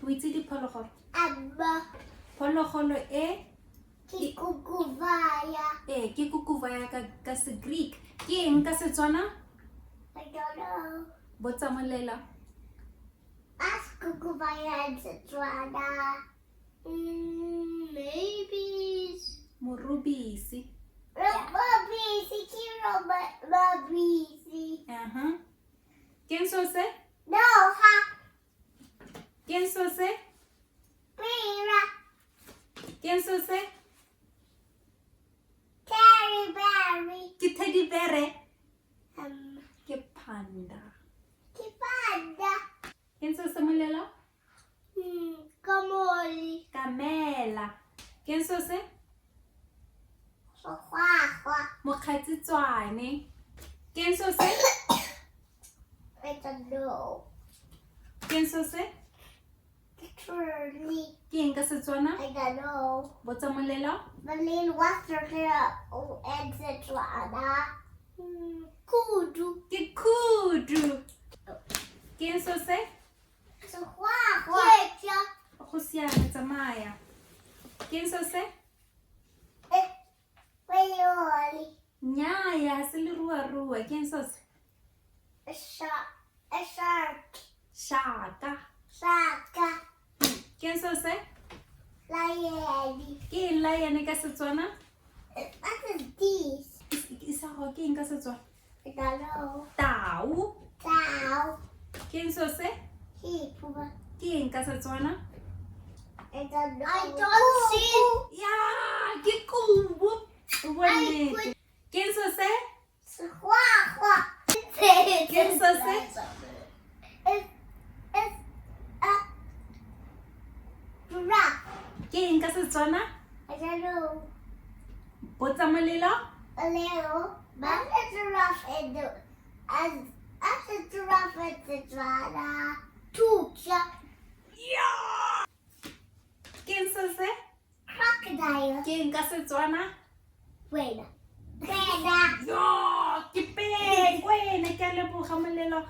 O itse diphologolo? Abba. Phologolo e? Kikukuvaya. Ke kukuvaya ka se-Greek. Ke eng ka Setswana? I don't know. Botsa Molela. Ask Kukuvaya in Setswana. Maybe it's Morubisi. Mabisi. Kiro Mabisi. Ken so se? No, ha. Ken so se? Mira. Ken so se? Terry Berry. Ke teddy bear. Ke panda. Kipanda. Ken so se Molela? Kamoli. Kamela. Ken so se? Sohwahwa. Mokgatsitswane. Ken so se? I don't know. Ken so se? Truly. Ke eng ka Setswana? I don't know. Botsa Molela. Malin Water and Setswana. Kudu. Ke kudu. Ken so se? Sohwahwa. Go siame tsamaya. Ken so se? Wayoli. Nnyaa se le ruarua. Ken so se? A shark. Shaka. Saka. Ken so se? Lion. Ke eng lion ka Setswana? What is this? Isa go ke eng ka Setswana? I don't know. Tau. Cow. Ken so se? Sheep. Ke eng ka Setswana? I don't know. I don't see. Ya, ke kubu. O bone. Ken so se? Sohwahwa. Ken so se? It's a giraffe. Ke eng ka Setswana? I don't know. Botsa Molela. A little. But a giraffe in the as a giraffe in Setswana. Tucha. Ya. Ken so se? Crocodile. Ke eng ka Setswana? Wait. Panda. Yo, ke pengwene. Ke a leboga Molelo.